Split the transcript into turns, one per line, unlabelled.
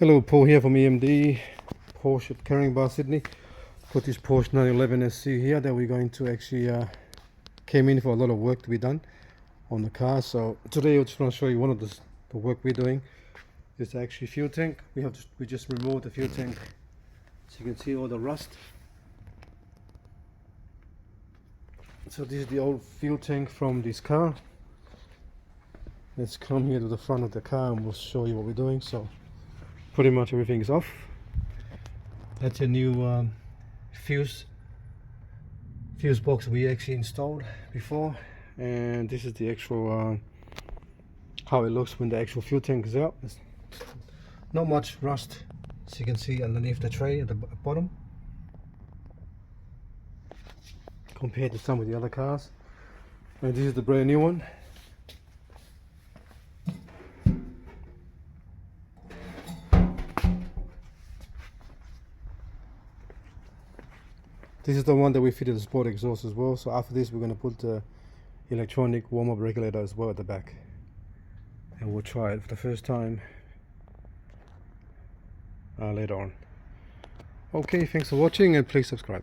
Hello, Paul here from EMD, Porsche at Carrying Bar, Sydney. Got this Porsche 911SC here that we're going to actually came in for a lot of work to be done on the car. So today I just want to show you one of the work we're doing. It's actually fuel tank. We just removed the fuel tank, so you can see all the rust. So this is the old fuel tank from this car. Let's come here to the front of the car and we'll show you what we're doing. So pretty much everything is off. That's a new fuse box we actually installed before, and this is the actual how it looks when the actual fuel tank is out. There's not much rust, as you can see underneath the tray at the bottom, compared to some of the other cars. And this is the brand new one. This is the one that we fitted the sport exhaust as well. So after this we're going to put the electronic warm-up regulator as well at the back, and we'll try it for the first time later on. Okay, thanks for watching and please subscribe.